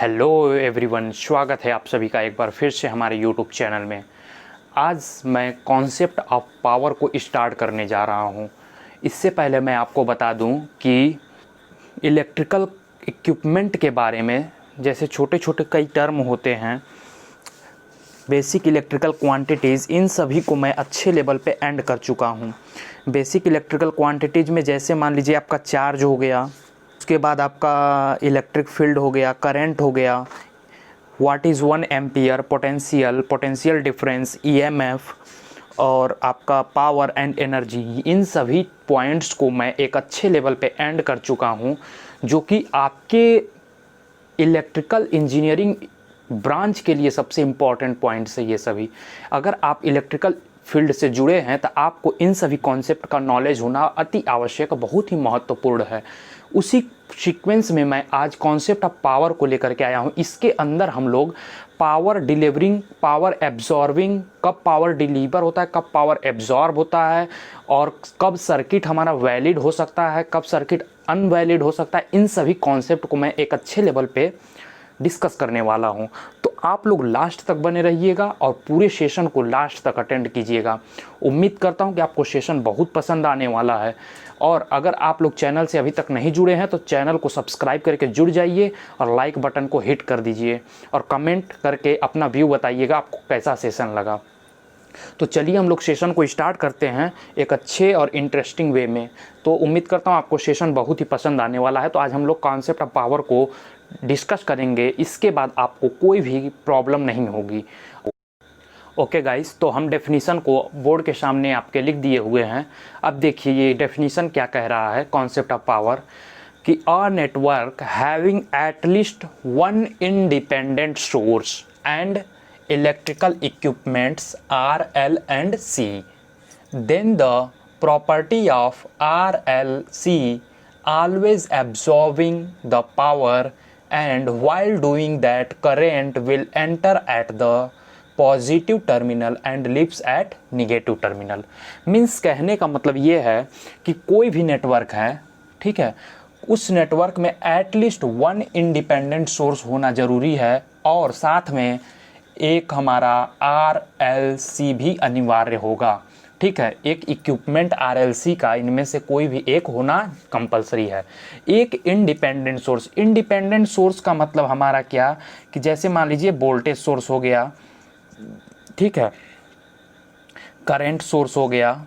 Hello everyone, स्वागत है आप सभी का एक बार फिर से हमारे यूट्यूब चैनल में। आज मैं कॉन्सेप्ट ऑफ पावर को स्टार्ट करने जा रहा हूं। इससे पहले मैं आपको बता दूं कि इलेक्ट्रिकल इक्विपमेंट के बारे में जैसे छोटे छोटे कई टर्म होते हैं, बेसिक इलेक्ट्रिकल क्वांटिटीज़, इन सभी को मैं अच्छे लेवल पे एंड कर चुका हूं। बेसिक इलेक्ट्रिकल क्वांटिटीज़ में जैसे मान लीजिए आपका चार्ज हो गया, उसके बाद आपका इलेक्ट्रिक फील्ड हो गया, करंट हो गया, what is 1 ampere, potential difference, EMF और आपका पावर एंड एनर्जी। इन सभी पॉइंट्स को मैं एक अच्छे लेवल पे एंड कर चुका हूं, जो कि आपके इलेक्ट्रिकल इंजीनियरिंग ब्रांच के लिए सबसे इम्पॉर्टेंट पॉइंट्स है ये सभी। अगर आप इलेक्ट्रिकल फील्ड से जुड़े हैं तो आपको इन सभी कॉन्सेप्ट का नॉलेज होना अति आवश्यक, बहुत ही महत्वपूर्ण है। उसी सीक्वेंस में मैं आज कॉन्सेप्ट ऑफ पावर को लेकर के आया हूँ। इसके अंदर हम लोग पावर डिलीवरिंग, पावर एब्जॉर्बिंग, कब पावर डिलीवर होता है, कब पावर एब्जॉर्ब होता है, और कब सर्किट हमारा वैलिड हो सकता है, कब सर्किट अनवैलिड हो सकता है, इन सभी कॉन्सेप्ट को मैं एक अच्छे लेवल पे डिस्कस करने वाला हूं। तो आप लोग लास्ट तक बने रहिएगा और पूरे सेशन को लास्ट तक अटेंड कीजिएगा। उम्मीद करता हूं कि आपको सेशन बहुत पसंद आने वाला है। और अगर आप लोग चैनल से अभी तक नहीं जुड़े हैं तो चैनल को सब्सक्राइब करके जुड़ जाइए और लाइक बटन को हिट कर दीजिए और कमेंट करके अपना व्यू बताइएगा आपको कैसा सेशन लगा। तो चलिए हम लोग सेशन को स्टार्ट करते हैं एक अच्छे और इंटरेस्टिंग वे में। तो उम्मीद करता हूँ आपको सेशन बहुत ही पसंद आने वाला है। तो आज हम लोग कॉन्सेप्ट ऑफ पावर को डिस्कस करेंगे, इसके बाद आपको कोई भी प्रॉब्लम नहीं होगी। ओके गाइस, तो हम डेफिनीशन को बोर्ड के सामने आपके लिख दिए हुए हैं। अब देखिए ये डेफिनीशन क्या कह रहा है कॉन्सेप्ट ऑफ पावर, कि a network having at least one independent source and electrical equipments R, L and C, then the property of R, L, C always absorbing the power, and while doing that current will enter at the positive terminal and leaves at negative terminal. Means कहने का मतलब ये है कि कोई भी network है, ठीक है, उस नेटवर्क में एटलीस्ट वन इंडिपेंडेंट सोर्स होना ज़रूरी है और साथ में एक हमारा आर एल सी भी अनिवार्य होगा। ठीक है, एक इक्विपमेंट आर एल सी का इनमें से कोई भी एक होना कंपलसरी है। एक इंडिपेंडेंट सोर्स, इंडिपेंडेंट सोर्स का मतलब हमारा क्या, कि जैसे मान लीजिए वोल्टेज सोर्स हो गया, ठीक है, करंट सोर्स हो गया,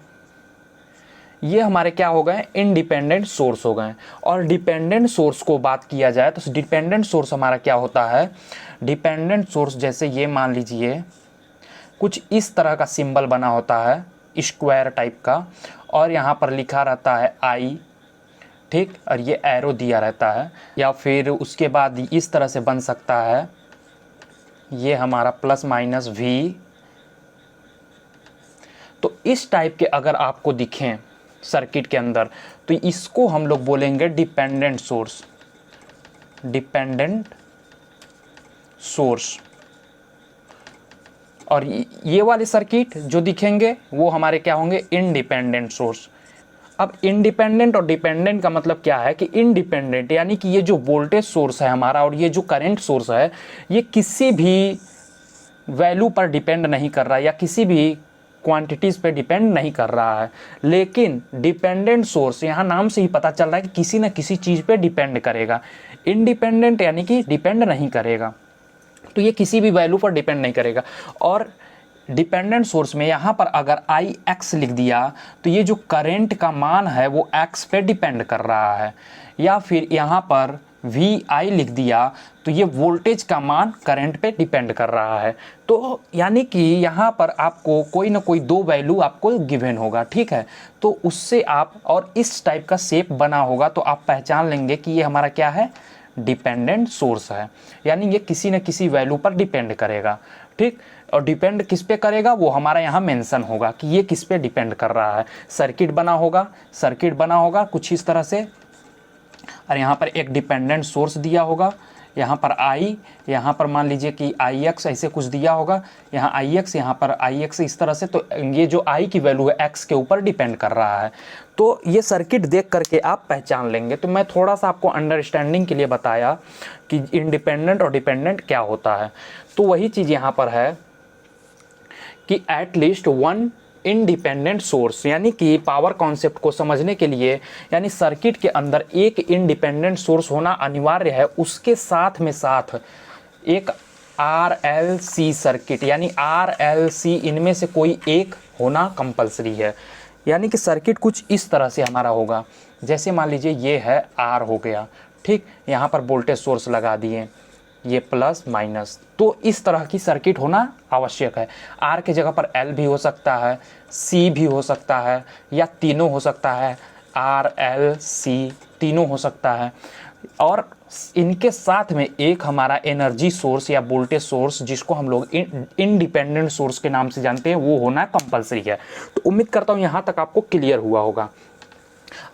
ये हमारे क्या हो गए, इंडिपेंडेंट सोर्स हो गए। और डिपेंडेंट सोर्स को बात किया जाए तो डिपेंडेंट सोर्स हमारा क्या होता है, डिपेंडेंट सोर्स जैसे ये मान लीजिए कुछ इस तरह का सिंबल बना होता है, स्क्वायर टाइप का, और यहाँ पर लिखा रहता है आई, ठीक, और ये एरो दिया रहता है, या फिर उसके बाद इस तरह से बन सकता है, ये हमारा प्लस माइनस वी। तो इस टाइप के अगर आपको दिखें सर्किट के अंदर तो इसको हम लोग बोलेंगे डिपेंडेंट सोर्स, डिपेंडेंट सोर्स। और ये वाले सर्किट जो दिखेंगे वो हमारे क्या होंगे, इंडिपेंडेंट सोर्स। अब इंडिपेंडेंट और डिपेंडेंट का मतलब क्या है, कि इंडिपेंडेंट यानी कि ये जो वोल्टेज सोर्स है हमारा और ये जो करंट सोर्स है ये किसी भी वैल्यू पर डिपेंड नहीं कर रहा है या किसी भी क्वांटिटीज़ पे डिपेंड नहीं कर रहा है। लेकिन डिपेंडेंट सोर्स, यहाँ नाम से ही पता चल रहा है कि किसी न किसी चीज़ पे डिपेंड करेगा। इंडिपेंडेंट यानी कि डिपेंड नहीं करेगा, तो ये किसी भी वैल्यू पर डिपेंड नहीं करेगा। और डिपेंडेंट सोर्स में यहाँ पर अगर आई एक्स लिख दिया तो ये जो करंट का मान है वो एक्स पे डिपेंड कर रहा है, या फिर यहाँ पर वी आई लिख दिया तो ये वोल्टेज का मान करंट पे डिपेंड कर रहा है। तो यानी कि यहाँ पर आपको कोई ना कोई दो वैल्यू आपको गिवन होगा, ठीक है, तो उससे आप, और इस टाइप का शेप बना होगा तो आप पहचान लेंगे कि ये हमारा क्या है, डिपेंडेंट सोर्स है, यानी ये किसी न किसी वैल्यू पर डिपेंड करेगा, ठीक। और डिपेंड किस पे करेगा वो हमारा यहाँ मेंशन होगा कि ये किस पे डिपेंड कर रहा है। सर्किट बना होगा कुछ इस तरह से, और यहाँ पर एक डिपेंडेंट सोर्स दिया होगा, यहाँ पर आई, यहाँ पर मान लीजिए कि आई एक्स ऐसे कुछ दिया होगा, यहाँ आई एक्स, यहाँ पर आई एक्स इस तरह से। तो ये जो आई की वैल्यू है एक्स के ऊपर डिपेंड कर रहा है। तो ये सर्किट देख करके आप पहचान लेंगे। तो मैं थोड़ा सा आपको अंडरस्टैंडिंग के लिए बताया कि इंडिपेंडेंट और डिपेंडेंट क्या होता है। तो वही चीज़ यहाँ पर है कि at least one independent source, यानी कि पावर कॉन्सेप्ट को समझने के लिए यानी सर्किट के अंदर एक इंडिपेंडेंट सोर्स होना अनिवार्य है। उसके साथ में साथ एक RLC सर्किट यानी RLC इनमें से कोई एक होना कंपलसरी है। यानी कि सर्किट कुछ इस तरह से हमारा होगा, जैसे मान लीजिए ये है R हो गया, ठीक, यहाँ पर वोल्टेज सोर्स लगा दिए, ये प्लस माइनस। तो इस तरह की सर्किट होना आवश्यक है। R के जगह पर L भी हो सकता है, C भी हो सकता है, या तीनों हो सकता है, RLC तीनों हो सकता है। और इनके साथ में एक हमारा एनर्जी सोर्स या वोल्टेज सोर्स, जिसको हम लोग इंडिपेंडेंट सोर्स के नाम से जानते हैं, वो होना कंपलसरी है। तो उम्मीद करता हूँ यहाँ तक आपको क्लियर हुआ होगा।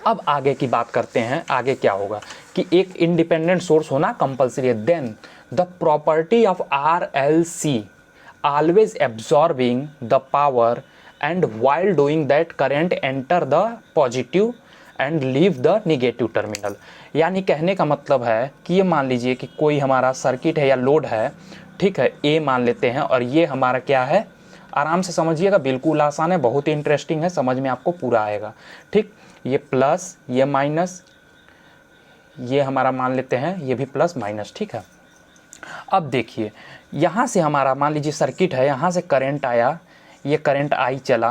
अब आगे की बात करते हैं, आगे क्या होगा कि एक इंडिपेंडेंट सोर्स होना कंपलसरी है। Then the property of RLC always absorbing the power and while doing that current enter the positive and leave the negative terminal। यानी कहने का मतलब है कि ये मान लीजिए कि कोई हमारा सर्किट है या लोड है, ठीक है, A मान लेते हैं, और ये हमारा क्या है, आराम से समझिएगा, बिल्कुल आसान है, बहुत ही इंटरेस्टिंग है, समझ में आपको पूरा आएगा, ठीक। ये प्लस, ये माइनस, ये हमारा मान लेते हैं ये भी प्लस माइनस, ठीक है। अब देखिए यहाँ से हमारा मान लीजिए सर्किट है, यहाँ से करंट आया, ये करंट आई चला,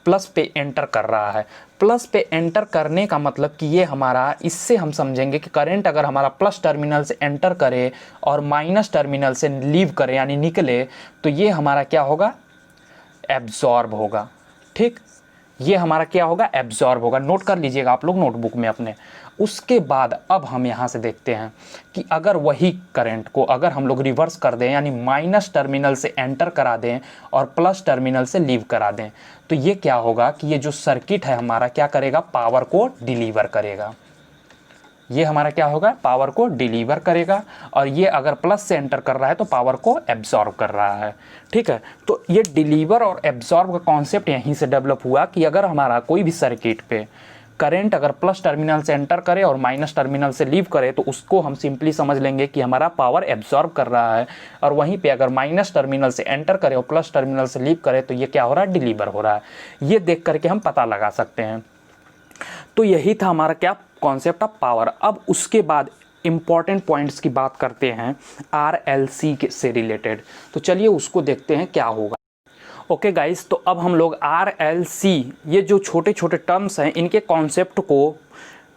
प्लस पे एंटर कर रहा है। प्लस पे एंटर करने का मतलब कि ये हमारा, इससे हम समझेंगे कि करंट अगर हमारा प्लस टर्मिनल से एंटर करे और माइनस टर्मिनल से लीव करे यानी निकले, तो ये हमारा क्या होगा, एब्जॉर्ब होगा, ठीक। ये हमारा क्या होगा, एब्जॉर्ब होगा। नोट कर लीजिएगा आप लोग नोटबुक में अपने। उसके बाद अब हम यहाँ से देखते हैं कि अगर वही करंट को अगर हम लोग रिवर्स कर दें, यानी माइनस टर्मिनल से एंटर करा दें और प्लस टर्मिनल से लीव करा दें, तो ये क्या होगा कि ये जो सर्किट है हमारा क्या करेगा, पावर को डिलीवर करेगा। ये हमारा क्या होगा, पावर को डिलीवर करेगा। और ये अगर प्लस से एंटर कर रहा है तो पावर को एब्जॉर्ब कर रहा है, ठीक है। तो ये डिलीवर और एब्जॉर्ब का कॉन्सेप्ट यहीं से डेवलप हुआ कि अगर हमारा कोई भी सर्किट पे करंट अगर प्लस टर्मिनल से एंटर करे और माइनस टर्मिनल से लीव करे, तो उसको हम सिंपली समझ लेंगे कि हमारा पावर एब्जॉर्ब कर रहा है। और वहीं पे अगर माइनस टर्मिनल से एंटर करे और प्लस टर्मिनल से लीव करे, तो ये क्या हो रहा है, डिलीवर हो रहा है। ये देख करके हम पता लगा सकते हैं। तो यही था हमारा क्या, कॉन्सेप्ट ऑफ पावर। अब उसके बाद इंपॉर्टेंट पॉइंट्स की बात करते हैं RLC से रिलेटेड। तो चलिए उसको देखते हैं क्या होगा। ओके गाइस, तो अब हम लोग RLC, ये जो छोटे छोटे टर्म्स हैं, इनके कॉन्सेप्ट को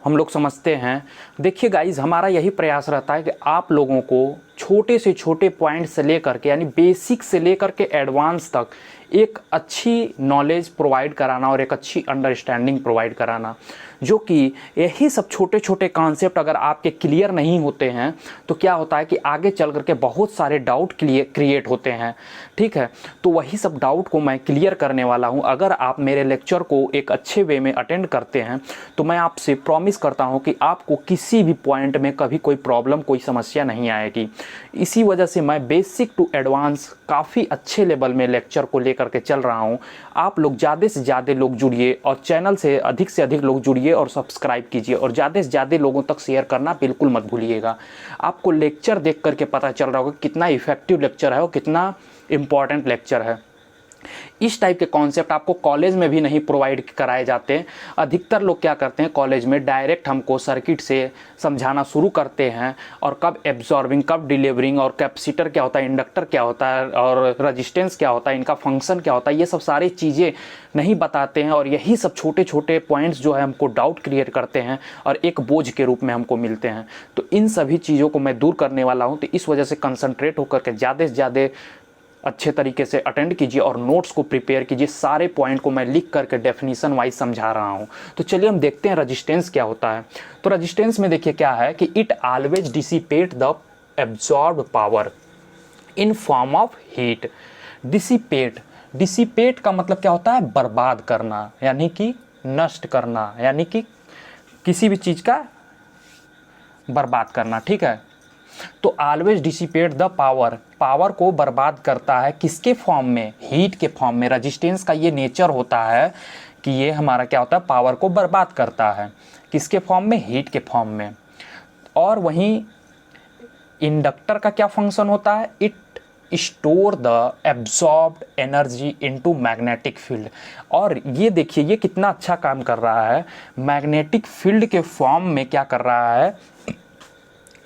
हम लोग समझते हैं। देखिए गाइस, हमारा यही प्रयास रहता है कि आप लोगों को छोटे से छोटे पॉइंट से लेकर के यानी बेसिक से लेकर के एडवांस तक एक अच्छी नॉलेज प्रोवाइड कराना और एक अच्छी अंडरस्टैंडिंग प्रोवाइड कराना, जो कि यही सब छोटे छोटे कॉन्सेप्ट अगर आपके क्लियर नहीं होते हैं तो क्या होता है कि आगे चल करके बहुत सारे डाउट क्रिएट होते हैं, ठीक है। तो वही सब डाउट को मैं क्लियर करने वाला हूं। अगर आप मेरे लेक्चर को एक अच्छे वे में अटेंड करते हैं तो मैं आपसे प्रॉमिस करता हूं कि आपको किसी भी पॉइंट में कभी कोई प्रॉब्लम, कोई समस्या नहीं आएगी। इसी वजह से मैं बेसिक टू एडवांस काफ़ी अच्छे लेवल में लेक्चर को लेकर के चल रहा हूं। आप लोग ज़्यादा से ज़्यादा लोग जुड़िए और चैनल से अधिक लोग जुड़िए और सब्सक्राइब कीजिए और ज़्यादा से ज़्यादा लोगों तक शेयर करना बिल्कुल मत भूलिएगा। आपको लेक्चर देख करके पता चल रहा होगा कितना इफेक्टिव लेक्चर है और कितना इम्पॉर्टेंट लेक्चर है। इस टाइप के कॉन्सेप्ट आपको कॉलेज में भी नहीं प्रोवाइड कराए जाते हैं। अधिकतर लोग क्या करते हैं, कॉलेज में डायरेक्ट हमको सर्किट से समझाना शुरू करते हैं और कब एब्जॉर्बिंग, कब डिलीवरिंग, और कैपेसिटर क्या होता है, इंडक्टर क्या होता है, और रेजिस्टेंस क्या होता है, इनका फंक्शन क्या होता है, ये सब सारी चीज़ें नहीं बताते हैं। और यही सब छोटे छोटे पॉइंट्स जो है हमको डाउट क्रिएट करते हैं और एक बोझ के रूप में हमको मिलते हैं। तो इन सभी चीज़ों को मैं दूर करने वाला हूँ। तो इस वजह से कंसंट्रेट होकर के ज़्यादा से ज़्यादा अच्छे तरीके से अटेंड कीजिए और नोट्स को प्रिपेयर कीजिए। सारे पॉइंट को मैं लिख करके डेफिनेशन वाइज समझा रहा हूं। तो चलिए हम देखते हैं रेजिस्टेंस क्या होता है। तो रेजिस्टेंस में देखिए क्या है कि it always dissipate the absorbed power in form of heat. Dissipate का मतलब क्या होता है, बर्बाद करना, यानी कि नष्ट करना, यानी कि किसी भी चीज़ का बर्बाद करना, ठीक है। तो always dissipate the power, power को बर्बाद करता है किसके फॉर्म में, हीट के फॉर्म में। रजिस्टेंस का ये नेचर होता है कि ये हमारा क्या होता है, पावर को बर्बाद करता है किसके फॉर्म में, हीट के फॉर्म में। और वहीं इंडक्टर का क्या फंक्शन होता है, it store the absorbed energy into magnetic field. और ये देखिए ये कितना अच्छा काम कर रहा है, मैग्नेटिक फील्ड के फॉर्म में क्या कर रहा है,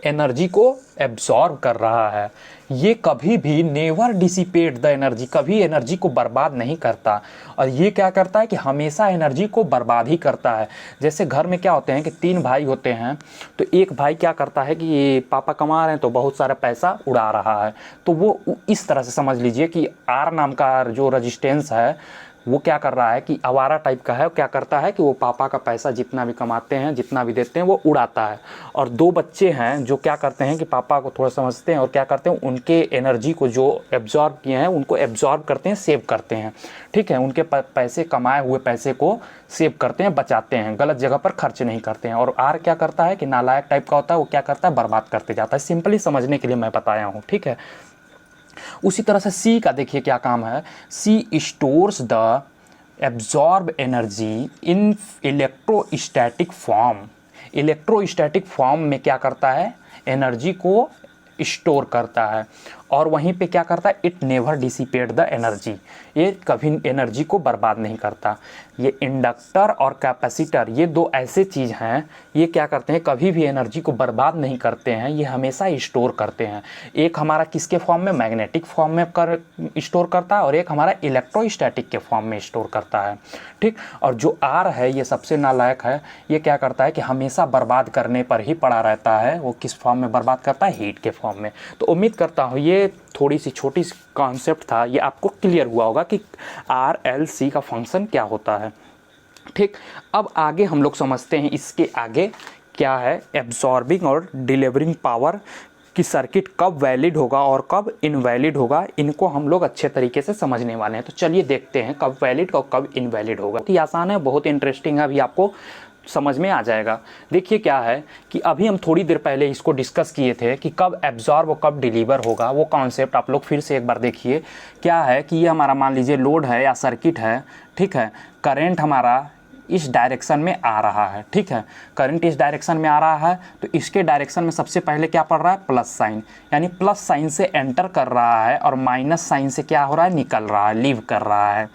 एनर्जी को एब्जॉर्ब कर रहा है। ये कभी भी नेवर डिसिपेट द एनर्जी, कभी एनर्जी को बर्बाद नहीं करता। और ये क्या करता है कि हमेशा एनर्जी को बर्बाद ही करता है। जैसे घर में क्या होते हैं कि 3 भाई होते हैं, तो एक भाई क्या करता है कि ये पापा कमा रहे हैं तो बहुत सारा पैसा उड़ा रहा है, तो वो इस तरह से समझ लीजिए कि आर नाम का जो रजिस्टेंस है वो क्या कर रहा है कि आवारा टाइप का है, क्या करता है कि वो पापा का पैसा जितना भी कमाते हैं, जितना भी देते हैं, वो उड़ाता है। और 2 बच्चे हैं जो क्या करते हैं कि पापा को थोड़ा समझते हैं और क्या करते हैं, उनके एनर्जी को जो एब्जॉर्ब किए हैं उनको एब्जॉर्ब करते हैं, सेव करते हैं। ठीक है, उनके पैसे, कमाए हुए पैसे को सेव करते हैं, बचाते हैं, गलत जगह पर खर्च नहीं करते हैं। और आर क्या करता है कि नालायक टाइप का होता है, वो क्या करता है, बर्बाद करते जाता है। सिंपली समझने के लिए मैं बताया हूँ। ठीक है, उसी तरह से सी का देखिए क्या काम है, C stores the absorb energy in electrostatic form. Electrostatic form में क्या करता है, एनर्जी को स्टोर करता है। और वहीं पे क्या करता है, it never dissipate the energy, ये कभी एनर्जी को बर्बाद नहीं करता। ये इंडक्टर और कैपेसिटर ये 2 ऐसे चीज़ हैं, ये क्या करते हैं, कभी भी एनर्जी को बर्बाद नहीं करते हैं, ये हमेशा स्टोर करते हैं। एक हमारा किसके फॉर्म में, मैग्नेटिक फॉर्म में स्टोर करता है, और एक हमारा इलेक्ट्रोस्टैटिक के फॉर्म में स्टोर करता है। ठीक, और जो आर है ये सबसे नालायक है, ये क्या करता है कि हमेशा बर्बाद करने पर ही पड़ा रहता है। वो किस फॉर्म में बर्बाद करता है, हीट के फॉर्म में। तो उम्मीद करता हूँ ये थोड़ी सी छोटी सी कॉन्सेप्ट था, ये आपको क्लियर हुआ होगा कि RLC का फंक्शन क्या होता है। ठीक, अब आगे हम लोग समझते हैं इसके आगे क्या है, एब्जॉर्बिंग और डिलीवरिंग पावर की सर्किट कब वैलिड होगा और कब इनवैलिड होगा, इनको हम लोग अच्छे तरीके से समझने वाले हैं। तो चलिए देखते हैं कब वैलिड और कब इनवैलिड होगा। बहुत ही आसान है, बहुत इंटरेस्टिंग है, अभी आपको समझ में आ जाएगा। देखिए क्या है कि अभी हम थोड़ी देर पहले इसको डिस्कस किए थे कि कब एब्जॉर्ब और कब डिलीवर होगा, वो कॉन्सेप्ट आप लोग फिर से एक बार देखिए। क्या है कि ये हमारा मान लीजिए लोड है या सर्किट है, ठीक है, करंट हमारा इस डायरेक्शन में आ रहा है। ठीक है, करंट इस डायरेक्शन में आ रहा है, तो इसके डायरेक्शन में सबसे पहले क्या पड़ रहा है, प्लस साइन, यानी प्लस साइन से एंटर कर रहा है, और माइनस साइन से क्या हो रहा है, निकल रहा है, लीव कर रहा है।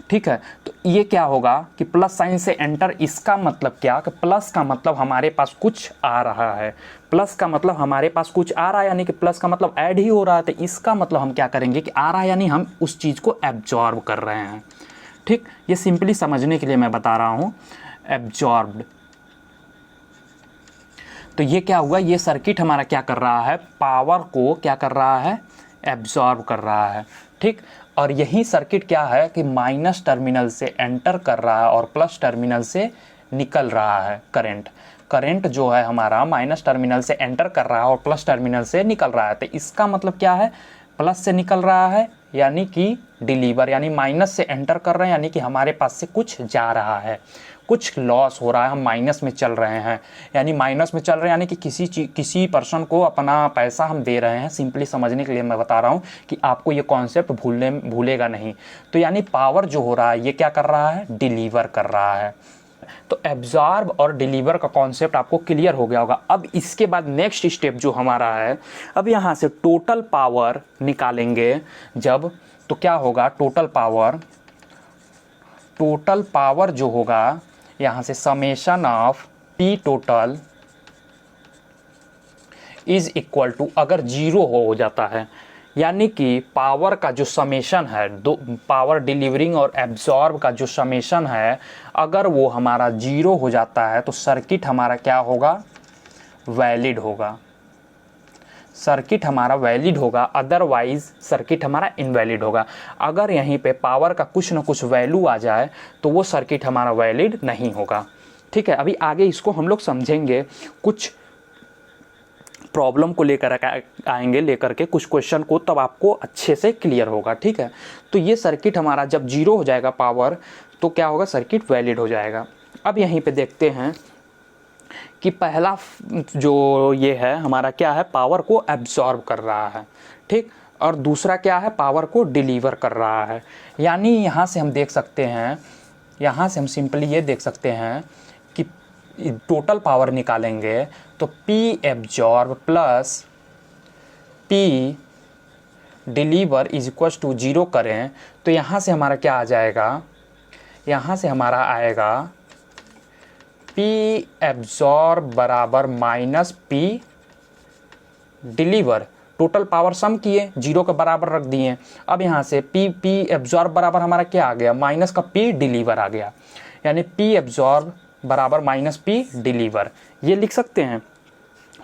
ठीक है, तो ये क्या होगा कि प्लस साइन से एंटर, इसका मतलब क्या कि प्लस का मतलब हमारे पास कुछ आ रहा है, प्लस का मतलब हमारे पास कुछ आ रहा है, यानी कि प्लस का मतलब ऐड ही हो रहा है। तो इसका मतलब हम क्या करेंगे कि आ रहा है यानी हम उस चीज़ को एब्जॉर्ब कर रहे हैं। ठीक, ये सिंपली समझने के लिए मैं बता रहा हूँ, एब्जॉर्ब्ड। तो ये क्या हुआ, ये सर्किट हमारा क्या कर रहा है, पावर को क्या कर रहा है, एब्जॉर्ब कर रहा है। ठीक, और यही सर्किट क्या है कि माइनस टर्मिनल से एंटर कर रहा है और प्लस टर्मिनल से निकल रहा है करंट। करंट जो है हमारा माइनस टर्मिनल से एंटर कर रहा है और प्लस टर्मिनल से निकल रहा है। तो इसका मतलब क्या है, प्लस से निकल रहा है यानी कि डिलीवर, यानी माइनस से एंटर कर रहे हैं यानी कि हमारे पास से कुछ जा रहा है, कुछ लॉस हो रहा है, हम माइनस में चल रहे हैं। यानी माइनस में चल रहे हैं यानी कि किसी पर्सन को अपना पैसा हम दे रहे हैं। सिंपली समझने के लिए मैं बता रहा हूँ कि आपको ये कॉन्सेप्ट भूलेगा नहीं। तो यानी पावर जो हो रहा है ये क्या कर रहा है, डिलीवर कर रहा है। तो एब्जॉर्ब और डिलीवर का कॉन्सेप्ट आपको क्लियर हो गया होगा। अब इसके बाद नेक्स्ट स्टेप जो हमारा है, अब यहाँ से टोटल पावर निकालेंगे जब, तो क्या होगा, टोटल पावर जो होगा यहाँ से summation of P total is equal to, अगर 0 हो जाता है, यानी कि पावर का जो समेशन है, दो पावर डिलीवरिंग और एब्जॉर्ब का जो समेशन है, अगर वो हमारा 0 हो जाता है तो सर्किट हमारा क्या होगा, वैलिड होगा। सर्किट हमारा वैलिड होगा, अदरवाइज सर्किट हमारा इनवैलिड होगा। अगर यहीं पे पावर का कुछ ना कुछ वैल्यू आ जाए तो वो सर्किट हमारा वैलिड नहीं होगा। ठीक है, अभी आगे इसको हम लोग समझेंगे, कुछ प्रॉब्लम को लेकर आएंगे, लेकर के कुछ क्वेश्चन को, तब आपको अच्छे से क्लियर होगा। ठीक है, तो ये सर्किट हमारा जब 0 हो जाएगा पावर, तो क्या होगा, सर्किट वैलिड हो जाएगा। अब यहीं पे देखते हैं कि पहला जो ये है हमारा क्या है, पावर को एब्जॉर्ब कर रहा है, ठीक, और दूसरा क्या है, पावर को डिलीवर कर रहा है। यानी यहाँ से हम देख सकते हैं, यहाँ से हम सिंपली ये देख सकते हैं कि टोटल पावर निकालेंगे तो P absorb plus P deliver is equal to 0 करें तो यहाँ से हमारा क्या आ जाएगा, यहाँ से हमारा आएगा P एब्जॉर्ब बराबर minus P deliver. Total power sum किए, 0 के बराबर रख दिए। अब यहाँ से P एब्जॉर्ब बराबर हमारा क्या आ गया, माइनस का P डिलीवर आ गया। यानी P एब्जॉर्ब बराबर माइनस P डिलीवर, ये लिख सकते हैं।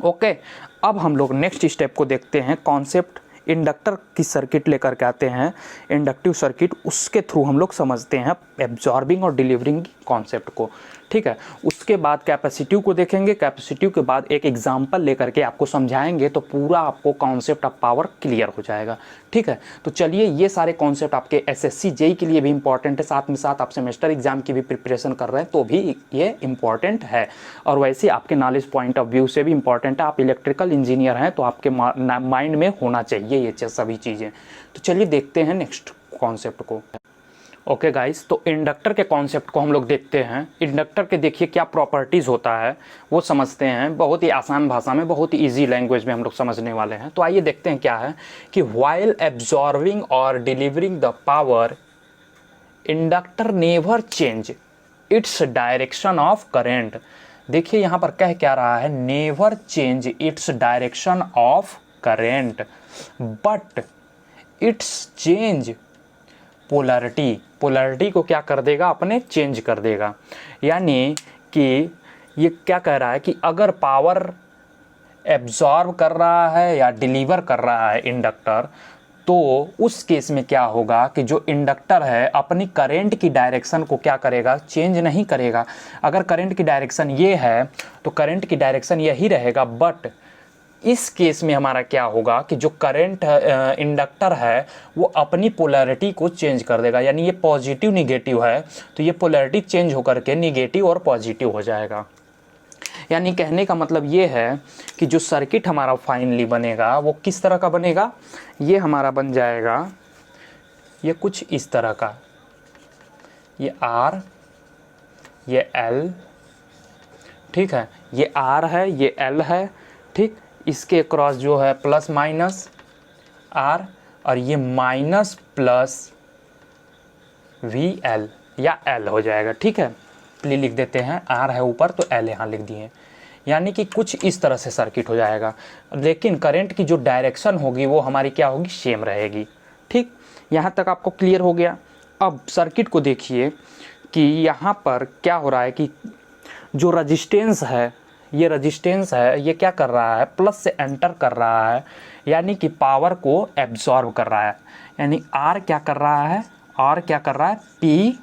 ओके, अब हम लोग नेक्स्ट स्टेप को देखते हैं। कॉन्सेप्ट इंडक्टर की सर्किट लेकर के आते हैं, इंडक्टिव सर्किट, उसके थ्रू हम लोग समझते हैं एब्जॉर्बिंग और डिलीवरिंग कॉन्सेप्ट को, ठीक है। उसके बाद कैपेसिटिव को देखेंगे, कैपेसिटिव के बाद एक एग्जांपल लेकर के आपको समझाएंगे तो पूरा आपको कॉन्सेप्ट ऑफ पावर क्लियर हो जाएगा, ठीक है। तो चलिए, ये सारे कॉन्सेप्ट आपके एसएससी जेई के लिए भी इंपॉर्टेंट है, साथ में साथ आप सेमेस्टर एग्जाम की भी प्रिपरेशन कर रहे हैं तो भी ये इंपॉर्टेंट है, और वैसे आपके नॉलेज पॉइंट ऑफ व्यू से भी इंपॉर्टेंट है। आप इलेक्ट्रिकल इंजीनियर हैं तो आपके माइंड में होना चाहिए ये सभी चीज़ें। तो चलिए देखते हैं नेक्स्ट कॉन्सेप्ट को। ओके गाइस, तो इंडक्टर के कॉन्सेप्ट को हम लोग देखते हैं। इंडक्टर के देखिए क्या प्रॉपर्टीज़ होता है वो समझते हैं, बहुत ही आसान भाषा में, बहुत ही इजी लैंग्वेज में हम लोग समझने वाले हैं। तो आइए देखते हैं क्या है कि व्हाइल एब्जॉर्बिंग और delivering the power, inductor never change its direction of current. देखिए यहाँ पर कह क्या रहा है, never change its direction of current but it's change polarity. Polarity को क्या कर देगा, अपने चेंज कर देगा। यानी कि ये क्या कह रहा है कि अगर पावर एब्जॉर्ब कर रहा है या डिलीवर कर रहा है इंडक्टर, तो उस केस में क्या होगा कि जो इंडक्टर है अपनी करंट की डायरेक्शन को क्या करेगा, चेंज नहीं करेगा। अगर करंट की डायरेक्शन ये है तो करंट की डायरेक्शन यही रहेगा, बट इस केस में हमारा क्या होगा कि जो करंट इंडक्टर है वो अपनी पोलैरिटी को चेंज कर देगा। यानी ये पॉजिटिव निगेटिव है तो ये पोलैरिटी चेंज होकर के निगेटिव और पॉजिटिव हो जाएगा। यानी कहने का मतलब ये है कि जो सर्किट हमारा फाइनली बनेगा वो किस तरह का बनेगा, ये हमारा बन जाएगा ये कुछ इस तरह का, ये R, ये L, ठीक है, ये R है, ये L है, ठीक। इसके क्रॉस जो है प्लस माइनस R, और ये माइनस प्लस VL या L हो जाएगा, ठीक है। प्लीज लिख देते हैं, R है ऊपर तो L यहाँ लिख दिए। यानी कि कुछ इस तरह से सर्किट हो जाएगा, लेकिन करंट की जो डायरेक्शन होगी वो हमारी क्या होगी, सेम रहेगी, ठीक। यहाँ तक आपको क्लियर हो गया। अब सर्किट को देखिए कि यहाँ पर क्या हो रहा है कि जो रजिस्टेंस है, ये रजिस्टेंस है, ये क्या कर रहा है, प्लस से एंटर कर रहा है, यानी कि पावर को एब्जॉर्ब कर रहा है। यानी R क्या कर रहा है, R क्या कर रहा है, P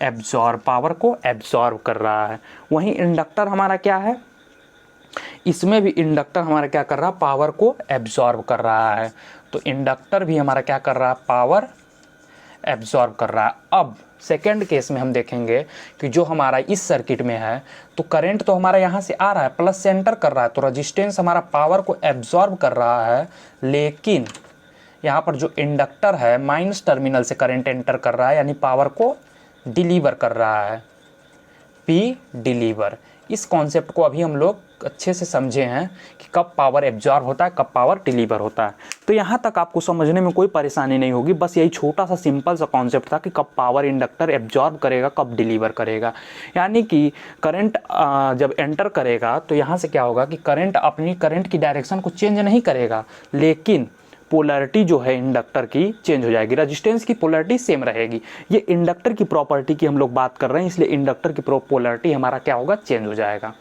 एब्जॉर्ब, पावर को एब्जॉर्ब कर रहा है। वहीं इंडक्टर हमारा क्या है, इसमें भी इंडक्टर हमारा क्या कर रहा है, पावर को एब्जॉर्ब कर रहा है। तो इंडक्टर भी हमारा क्या कर रहा है, पावर एब्जॉर्ब कर रहा है। अब सेकेंड केस में हम देखेंगे कि जो हमारा इस सर्किट में है तो करंट तो हमारा यहाँ से आ रहा है, प्लस से एंटर कर रहा है, तो रेजिस्टेंस हमारा पावर को एब्जॉर्ब कर रहा है, लेकिन यहाँ पर जो इंडक्टर है माइनस टर्मिनल से करंट एंटर कर रहा है, यानी पावर को डिलीवर कर रहा है, P डिलीवर। इस कॉन्सेप्ट को अभी हम लोग अच्छे से समझे हैं कि कब पावर एब्जॉर्ब होता है, कब पावर डिलीवर होता है। तो यहाँ तक आपको समझने में कोई परेशानी नहीं होगी, बस यही छोटा सा सिंपल सा कॉन्सेप्ट था कि कब पावर इंडक्टर एब्जॉर्ब करेगा, कब डिलीवर करेगा। यानी कि करंट जब एंटर करेगा तो यहाँ से क्या होगा कि करंट अपनी करंट की डायरेक्शन को चेंज नहीं करेगा, लेकिन पोलैरिटी जो है इंडक्टर की चेंज हो जाएगी, रेजिस्टेंस की पोलैरिटी सेम रहेगी। ये इंडक्टर की प्रॉपर्टी की हम लोग बात कर रहे हैं, इसलिए इंडक्टर की पोलैरिटी हमारा क्या होगा, चेंज हो जाएगा,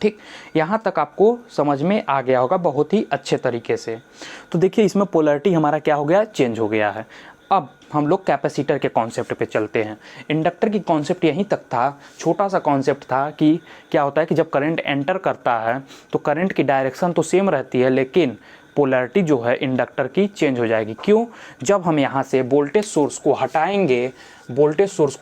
ठीक। यहाँ तक आपको समझ में आ गया होगा बहुत ही अच्छे तरीके से। तो देखिए इसमें पोलैरिटी हमारा क्या हो गया, चेंज हो गया है। अब हम लोग कैपेसिटर के कॉन्सेप्ट पे चलते हैं। इंडक्टर की कॉन्सेप्ट यहीं तक था, छोटा सा कॉन्सेप्ट था कि क्या होता है कि जब करंट एंटर करता है तो करंट की डायरेक्शन तो सेम रहती है, लेकिन पोलैरिटी जो है इंडक्टर की चेंज हो जाएगी। क्यों? जब हम यहाँ से वोल्टेज सोर्स को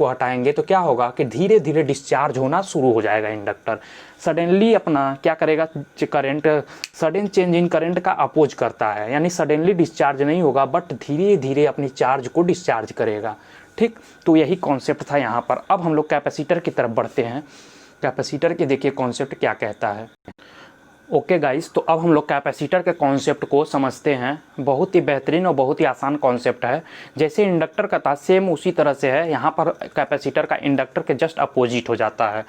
हटाएंगे तो क्या होगा कि धीरे धीरे डिस्चार्ज होना शुरू हो जाएगा इंडक्टर। सडनली अपना क्या करेगा, current sudden change in current का अपोज करता है, यानी सडनली डिस्चार्ज नहीं होगा बट धीरे धीरे अपनी चार्ज को डिस्चार्ज करेगा। ठीक, तो यही कॉन्सेप्ट था यहाँ पर। अब हम लोग कैपेसिटर की तरफ बढ़ते हैं। कैपेसिटर के देखिए कॉन्सेप्ट क्या कहता है। ओके गाइस, तो अब हम लोग कैपेसिटर के कॉन्सेप्ट को समझते हैं। बहुत ही बेहतरीन और बहुत ही आसान कॉन्सेप्ट है। जैसे इंडक्टर का था सेम उसी तरह से है। यहाँ पर कैपेसिटर का इंडक्टर के जस्ट अपोजिट हो जाता है।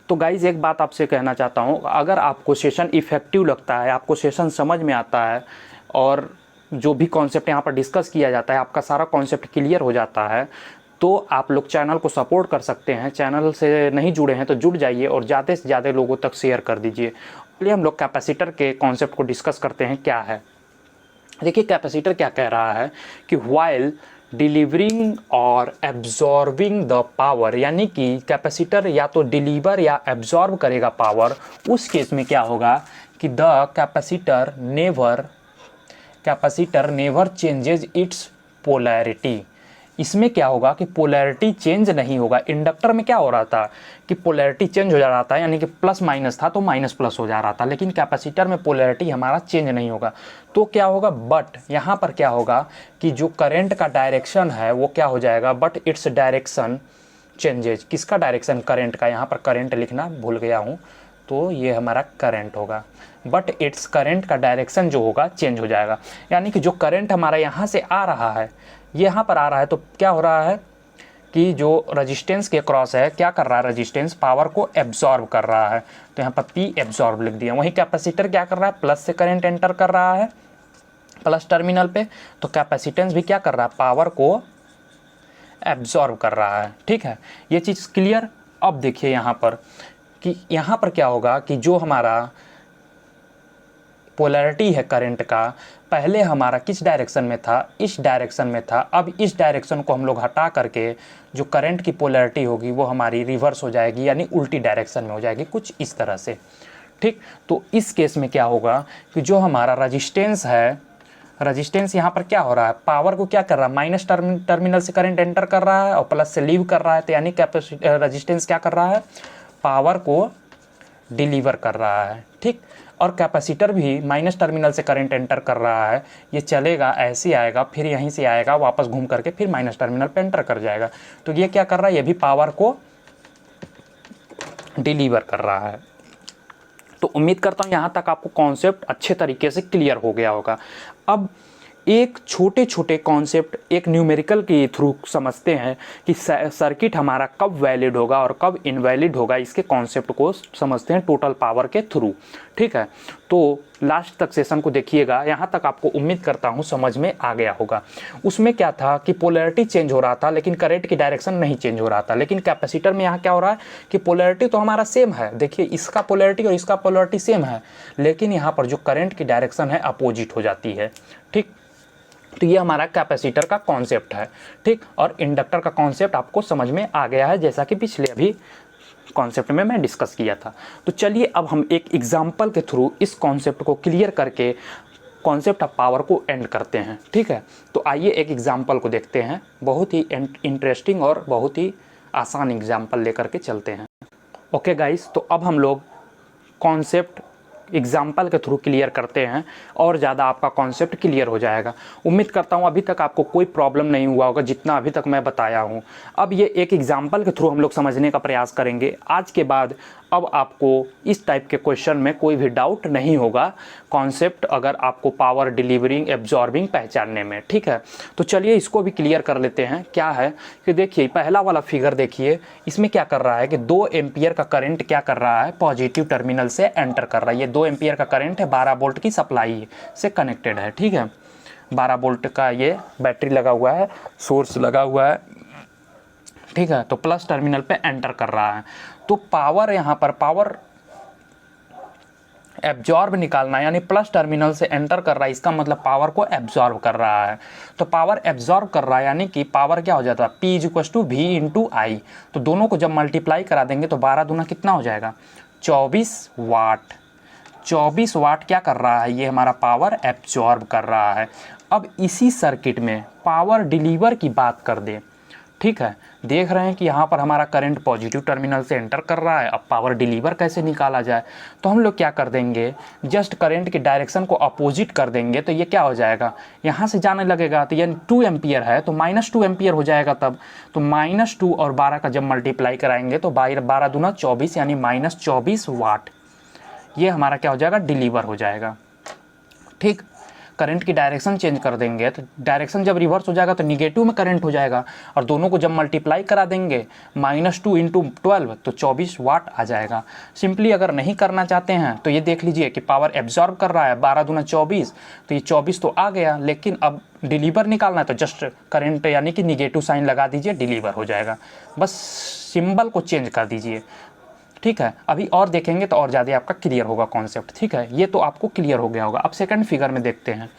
तो गाइस एक बात आपसे कहना चाहता हूँ, अगर आपको सेशन इफ़ेक्टिव लगता है, आपको सेशन समझ में आता है और जो भी कॉन्सेप्ट यहाँ पर डिस्कस किया जाता है आपका सारा कॉन्सेप्ट क्लियर हो जाता है, तो आप लोग चैनल को सपोर्ट कर सकते हैं। चैनल से नहीं जुड़े हैं तो जुड़ जाइए और ज़्यादा से ज़्यादा लोगों तक शेयर कर दीजिए। चलिए हम लोग कैपेसिटर के कॉन्सेप्ट को डिस्कस करते हैं क्या है। देखिए कैपेसिटर क्या कह रहा है कि व्हाइल डिलीवरिंग और एब्जॉर्बिंग द पावर, यानी कि कैपेसिटर या तो डिलीवर या एब्जॉर्ब करेगा पावर। उस केस में क्या होगा कि the capacitor never changes it's polarity. इसमें क्या होगा कि पोलैरिटी चेंज नहीं होगा। इंडक्टर में क्या हो रहा था कि पोलैरिटी चेंज हो जा रहा था, यानी कि प्लस माइनस था तो माइनस प्लस हो जा रहा था, लेकिन कैपेसिटर में पोलैरिटी हमारा चेंज नहीं होगा। तो क्या होगा, बट यहाँ पर क्या होगा कि जो करंट का डायरेक्शन है वो क्या हो जाएगा, बट इट्स डायरेक्शन चेंजेज। किसका डायरेक्शन? करंट का। यहाँ पर करंट लिखना भूल गया हूँ, तो ये हमारा करंट होगा, बट इट्स करंट का डायरेक्शन जो होगा चेंज हो जाएगा। यानी कि जो करंट हमारा यहाँ से आ रहा है यहाँ पर आ रहा है, तो क्या हो रहा है कि जो रेजिस्टेंस के क्रॉस है क्या कर रहा है, रेजिस्टेंस पावर को एब्जॉर्ब कर रहा है। तो यहाँ पर पी एब्जॉर्ब लिख दिया। वहीं कैपेसिटर क्या कर रहा है, प्लस से करंट एंटर कर रहा है प्लस टर्मिनल पे, तो कैपेसिटेंस भी क्या कर रहा है, पावर को एब्जॉर्ब कर रहा है। ठीक है, ये चीज़ क्लियर। अब देखिए यहाँ पर कि यहाँ पर क्या होगा कि जो हमारा पोलैरिटी है करंट का, पहले हमारा किस डायरेक्शन में था, इस डायरेक्शन में था। अब इस डायरेक्शन को हम लोग हटा करके जो करंट की पोलैरिटी होगी वो हमारी रिवर्स हो जाएगी, यानी उल्टी डायरेक्शन में हो जाएगी, कुछ इस तरह से। ठीक, तो इस केस में क्या होगा कि जो हमारा रजिस्टेंस है, रजिस्टेंस यहाँ पर क्या हो रहा है, पावर को क्या कर रहा है, माइनस टर्मिनल से करंट एंटर कर रहा है और प्लस से लीव कर रहा है। तो यानी रजिस्टेंस क्या कर रहा है, पावर को डिलीवर कर रहा है। ठीक, और कैपेसिटर भी माइनस टर्मिनल से करंट एंटर कर रहा है। ये चलेगा, ऐसे आएगा, फिर यहीं से आएगा, वापस घूम करके फिर माइनस टर्मिनल पे एंटर कर जाएगा। तो ये क्या कर रहा है, ये भी पावर को डिलीवर कर रहा है। तो उम्मीद करता हूँ यहाँ तक आपको कॉन्सेप्ट अच्छे तरीके से क्लियर हो गया होगा। अब एक छोटे छोटे कॉन्सेप्ट एक न्यूमेरिकल के थ्रू समझते हैं कि सर्किट हमारा कब वैलिड होगा और कब इनवैलिड होगा। इसके कॉन्सेप्ट को समझते हैं टोटल पावर के थ्रू। ठीक है, तो लास्ट तक सेशन को देखिएगा, यहाँ तक आपको उम्मीद करता हूँ समझ में आ गया होगा। उसमें क्या था कि पोलैरिटी चेंज हो रहा था लेकिन करंट की डायरेक्शन नहीं चेंज हो रहा था। लेकिन कैपेसिटर में यहाँ क्या हो रहा है कि पोलैरिटी तो हमारा सेम है, देखिए इसका पोलैरिटी और इसका पोलैरिटी सेम है, लेकिन यहाँ पर जो करंट की डायरेक्शन है अपोजिट हो जाती है। ठीक, तो ये हमारा कैपेसिटर का कॉन्सेप्ट है। ठीक, और इंडक्टर का कॉन्सेप्ट आपको समझ में आ गया है, जैसा कि पिछले अभी कॉन्सेप्ट में मैं डिस्कस किया था। तो चलिए अब हम एक एग्जांपल के थ्रू इस कॉन्सेप्ट को क्लियर करके कॉन्सेप्ट ऑफ पावर को एंड करते हैं। ठीक है, तो आइए एक एग्जांपल को देखते हैं। बहुत ही इंटरेस्टिंग और बहुत ही आसान एग्जांपल लेकर के चलते हैं। ओके गाइस, तो अब हम लोग कॉन्सेप्ट एग्जाम्पल के थ्रू क्लियर करते हैं और ज़्यादा आपका कॉन्सेप्ट क्लियर हो जाएगा। उम्मीद करता हूँ अभी तक आपको कोई प्रॉब्लम नहीं हुआ होगा जितना अभी तक मैं बताया हूँ। अब ये एक एग्जाम्पल के थ्रू हम लोग समझने का प्रयास करेंगे। आज के बाद अब आपको इस टाइप के क्वेश्चन में कोई भी डाउट नहीं होगा कॉन्सेप्ट, अगर आपको पावर डिलीवरिंग एब्जॉर्बिंग पहचानने में। ठीक है, तो चलिए इसको भी क्लियर कर लेते हैं। क्या है कि देखिए पहला वाला फिगर देखिए, इसमें क्या कर रहा है कि 2 एम्पियर का करंट क्या कर रहा है, पॉजिटिव टर्मिनल से एंटर कर रहा है। ये 2 एम्पियर का करंट है, 12 वोल्ट की सप्लाई से कनेक्टेड है। ठीक है, 12 वोल्ट का ये बैटरी लगा हुआ है, सोर्स लगा हुआ है। ठीक है, तो प्लस टर्मिनल पे एंटर कर रहा है। तो पावर यहाँ पर पावर एब्जॉर्ब निकालना, यानी प्लस टर्मिनल से एंटर कर रहा है, इसका मतलब पावर को एब्जॉर्ब कर रहा है। तो पावर एब्जॉर्ब कर रहा है यानी कि पावर क्या हो जाता है, P = V × I। तो दोनों को जब मल्टीप्लाई करा देंगे तो 12 दूना कितना हो जाएगा, 24 वाट। 24 वाट क्या कर रहा है, ये हमारा पावर एब्जॉर्ब कर रहा है। अब इसी सर्किट में पावर डिलीवर की बात कर दें, ठीक है, देख रहे हैं कि यहाँ पर हमारा करंट पॉजिटिव टर्मिनल से एंटर कर रहा है। अब पावर डिलीवर कैसे निकाला जाए, तो हम लोग क्या कर देंगे, जस्ट करंट की डायरेक्शन को अपोजिट कर देंगे, तो ये क्या हो जाएगा, यहाँ से जाने लगेगा, तो यानी 2 एम्पियर है तो -2 एम्पियर हो जाएगा तब। तो -2 और 12 का जब मल्टीप्लाई कराएंगे तो 12 दूना 24 यानी -24 वाट, ये हमारा क्या हो जाएगा, डिलीवर हो जाएगा। ठीक, करंट की डायरेक्शन चेंज कर देंगे तो डायरेक्शन जब रिवर्स हो जाएगा तो निगेटिव में करंट हो जाएगा, और दोनों को जब मल्टीप्लाई करा देंगे -2 × 12 तो 24 वाट आ जाएगा। सिंपली अगर नहीं करना चाहते हैं तो ये देख लीजिए कि पावर एब्जॉर्ब कर रहा है 12 दूना 24, तो ये 24 तो आ गया, लेकिन अब डिलीवर निकालना है तो जस्ट करंट यानी कि निगेटिव साइन लगा दीजिए, डिलीवर हो जाएगा। बस सिंबल को चेंज कर दीजिए, ठीक है। अभी और देखेंगे तो और ज़्यादा आपका क्लियर होगा कॉन्सेप्ट, ठीक है। ये तो आपको क्लियर हो गया होगा। अब सेकंड फिगर में देखते हैं,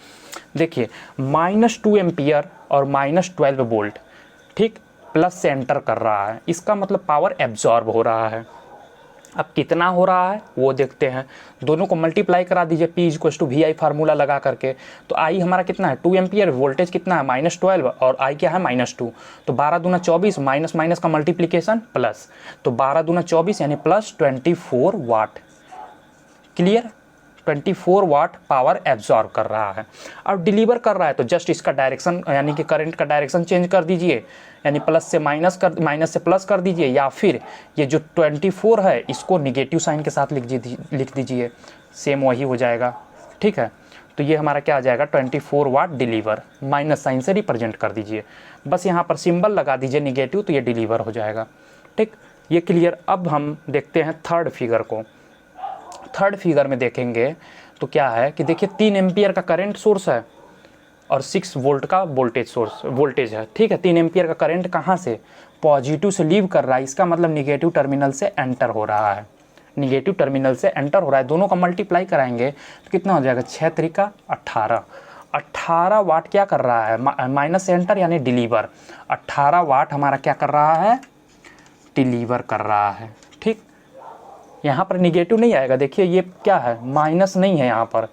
देखिए -2 एम्पियर और -12 वोल्ट, ठीक, प्लस से एंटर कर रहा है, इसका मतलब पावर एब्जॉर्ब हो रहा है। अब कितना हो रहा है वो देखते हैं, दोनों को मल्टीप्लाई करा दीजिए, P = VI फार्मूला लगा करके। तो I हमारा कितना है, 2 एम्पियर, वोल्टेज कितना है -12 और I क्या है -2, तो 12 दूना 24, माइनस माइनस का मल्टीप्लिकेशन प्लस, तो 12 दूना 24 यानी प्लस 24 वाट। क्लियर, 24 वाट पावर एब्जॉर्ब कर रहा है। अब डिलीवर कर रहा है तो जस्ट इसका डायरेक्शन यानी कि करंट का डायरेक्शन चेंज कर दीजिए, यानी माइनस से प्लस कर दीजिए, या फिर ये जो 24 है इसको निगेटिव साइन के साथ लिख दीजिए, सेम वही हो जाएगा, ठीक है। तो ये हमारा क्या आ जाएगा, 24 वाट डिलीवर, माइनस साइन से रिप्रेजेंट कर दीजिए, बस यहाँ पर सिंबल लगा दीजिए निगेटिव, तो ये डिलीवर हो जाएगा, ठीक। ये क्लियर। अब हम देखते हैं थर्ड फिगर को। थर्ड फिगर में देखेंगे तो क्या है कि देखिए 3 एम्पियर का करंट सोर्स है और 6 वोल्ट का वोल्टेज है, ठीक है। 3 एम्पियर का करंट कहाँ से, पॉजिटिव से लीव कर रहा है, इसका मतलब निगेटिव टर्मिनल से एंटर हो रहा है, निगेटिव टर्मिनल से एंटर हो रहा है। दोनों का मल्टीप्लाई कराएंगे तो कितना हो जाएगा, 6 त्रिका 18 वाट क्या कर रहा है, माइनस से एंटर यानी डिलीवर, 18 वाट हमारा क्या कर रहा है, डिलीवर कर रहा है, ठीक। यहाँ पर निगेटिव नहीं आएगा, देखिए ये क्या है, माइनस नहीं है, यहाँ पर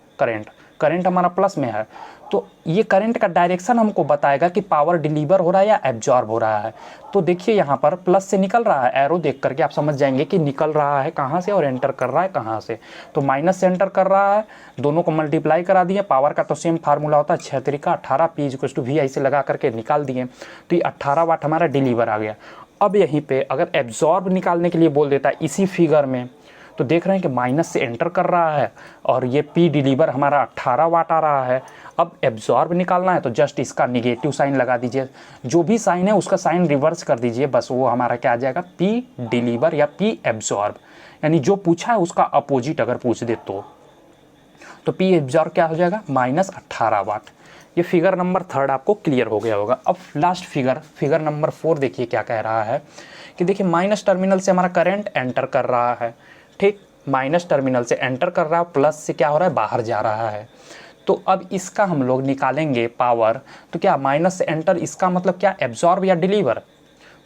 करंट हमारा प्लस में है, तो ये करंट का डायरेक्शन हमको बताएगा कि पावर डिलीवर हो रहा है या एब्जॉर्ब हो रहा है। तो देखिए यहाँ पर प्लस से निकल रहा है, एरो देख करके आप समझ जाएंगे कि निकल रहा है कहाँ से और एंटर कर रहा है कहाँ से। तो माइनस से एंटर कर रहा है, दोनों को मल्टीप्लाई करा दिए, पावर का तो सेम फार्मूला होता है 6 त्रिका 18, P = VI से लगा करके निकाल दिए, तो ये 18 वाट हमारा डिलीवर आ गया। अब यहीं पर अगर एब्जॉर्ब निकालने के लिए बोल देता है इसी फिगर में, तो देख रहे हैं कि माइनस से एंटर कर रहा है और ये P डिलीवर हमारा 18 वाट आ रहा है। अब एब्जॉर्ब निकालना है तो जस्ट इसका निगेटिव साइन लगा दीजिए, जो भी साइन है उसका साइन रिवर्स कर दीजिए, बस वो हमारा क्या आ जाएगा, P डिलीवर या P एब्जॉर्ब, यानी जो पूछा है उसका अपोजिट अगर पूछ दे तो P एब्जॉर्ब क्या हो जाएगा, -18 वाट। ये फिगर नंबर 3 आपको क्लियर हो गया होगा। अब लास्ट फिगर नंबर 4 देखिए क्या कह रहा है कि देखिए माइनस टर्मिनल से हमारा करंट एंटर कर रहा है, ठीक, माइनस टर्मिनल से एंटर कर रहा है, प्लस से क्या हो रहा है, बाहर जा रहा है। तो अब इसका हम लोग निकालेंगे पावर, तो क्या माइनस से एंटर, इसका मतलब क्या, एब्जॉर्ब या डिलीवर,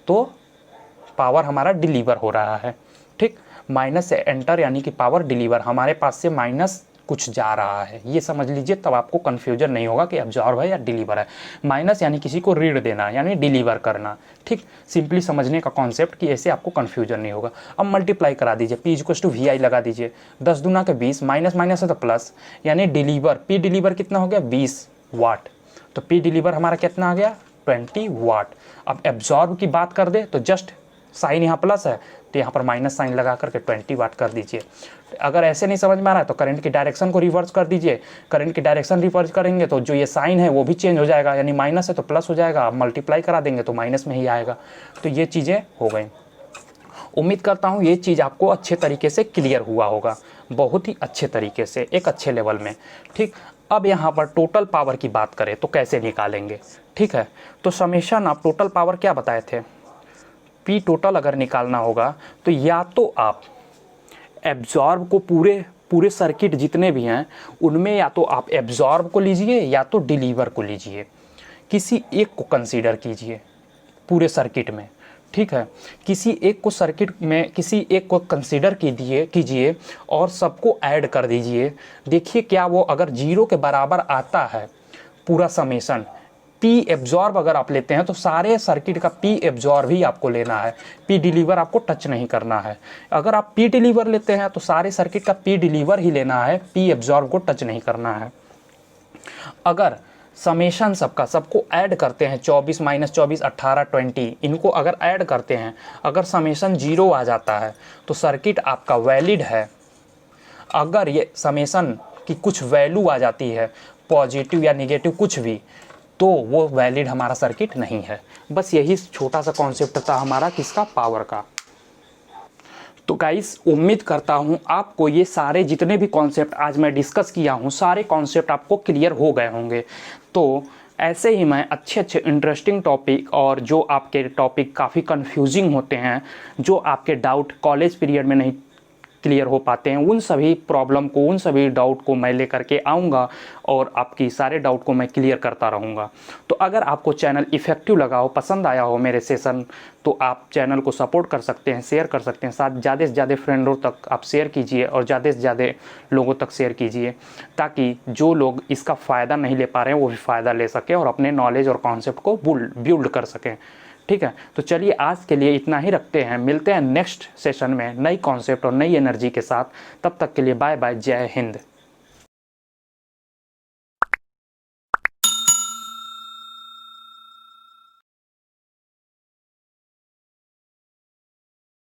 तो पावर हमारा डिलीवर हो रहा है, ठीक। माइनस से एंटर यानी कि पावर डिलीवर, हमारे पास से माइनस कुछ जा रहा है, ये समझ लीजिए, तब आपको कन्फ्यूजन नहीं होगा कि एब्जॉर्ब है या डिलीवर है। माइनस यानी किसी को रीड देना यानी डिलीवर करना, ठीक। सिंपली समझने का कॉन्सेप्ट कि ऐसे आपको कन्फ्यूजन नहीं होगा। अब मल्टीप्लाई करा दीजिए, P = VI लगा दीजिए, 10 दूना के 20, माइनस माइनस है तो प्लस, यानी डिलीवर, P डिलीवर कितना हो गया, 20 वाट, तो P डिलीवर हमारा कितना आ गया, 20 वाट। अब एब्जॉर्ब की बात कर दे तो जस्ट साइन यहाँ प्लस है तो यहाँ पर माइनस साइन लगा करके 20 वाट कर दीजिए। अगर ऐसे नहीं समझ में आ रहा है तो करंट की डायरेक्शन को रिवर्स कर दीजिए, करंट की डायरेक्शन रिवर्स करेंगे तो जो ये साइन है वो भी चेंज हो जाएगा, यानी माइनस है तो प्लस हो जाएगा, आप मल्टीप्लाई करा देंगे तो माइनस में ही आएगा। तो ये चीज़ें हो गई। उम्मीद करता हूँ ये चीज़ आपको अच्छे तरीके से क्लियर हुआ होगा, बहुत ही अच्छे तरीके से, एक अच्छे लेवल में, ठीक। अब यहाँ पर टोटल पावर की बात करें तो कैसे निकालेंगे, ठीक है। तो समेशन आप टोटल पावर क्या बताए थे, P टोटल अगर निकालना होगा तो या तो आप एब्जॉर्ब को पूरे सर्किट जितने भी हैं उनमें या तो आप एब्जॉर्ब को लीजिए या तो डिलीवर को लीजिए, किसी एक को कंसीडर कीजिए पूरे सर्किट में, ठीक है, किसी एक को सर्किट में किसी एक को कंसीडर कीजिए और सबको ऐड कर दीजिए। देखिए क्या वो अगर 0 के बराबर आता है पूरा समेशन, पी एब्जॉर्ब अगर आप लेते हैं तो सारे सर्किट का पी एब्जॉर्ब ही आपको लेना है, पी डिलीवर आपको टच नहीं करना है। अगर आप पी डिलीवर लेते हैं तो सारे सर्किट का पी डिलीवर ही लेना है, पी एब्जॉर्ब को टच नहीं करना है। अगर समेशन सबको ऐड करते हैं, 24 माइनस 24 18 20, इनको अगर ऐड करते हैं, अगर समेशन 0 आ जाता है तो सर्किट आपका वैलिड है। अगर ये समेशन की कुछ वैल्यू आ जाती है, पॉजिटिव या निगेटिव कुछ भी, तो वो वैलिड हमारा सर्किट नहीं है। बस यही छोटा सा कॉन्सेप्ट था हमारा किसका, पावर का। तो गाइस उम्मीद करता हूँ आपको ये सारे जितने भी कॉन्सेप्ट आज मैं डिस्कस किया हूँ, सारे कॉन्सेप्ट आपको क्लियर हो गए होंगे। तो ऐसे ही मैं अच्छे अच्छे इंटरेस्टिंग टॉपिक और जो आपके टॉपिक काफ़ी कंफ्यूजिंग होते हैं, जो आपके डाउट कॉलेज पीरियड में नहीं क्लियर हो पाते हैं, उन सभी प्रॉब्लम को, उन सभी डाउट को मैं लेकर के आऊँगा और आपकी सारे डाउट को मैं क्लियर करता रहूँगा। तो अगर आपको चैनल इफ़ेक्टिव लगा हो, पसंद आया हो मेरे सेशन, तो आप चैनल को सपोर्ट कर सकते हैं, शेयर कर सकते हैं, साथ ज़्यादा से ज़्यादा फ्रेंडों तक आप शेयर कीजिए और ज़्यादा से ज़्यादा लोगों तक शेयर कीजिए, ताकि जो लोग इसका फ़ायदा नहीं ले पा रहे हैं वो भी फ़ायदा ले सकें और अपने नॉलेज और कॉन्सेप्ट को बिल्ड कर सकें। ठीक है, तो चलिए आज के लिए इतना ही रखते हैं, मिलते हैं नेक्स्ट सेशन में नई कॉन्सेप्ट और नई एनर्जी के साथ। तब तक के लिए बाय बाय, जय हिंद।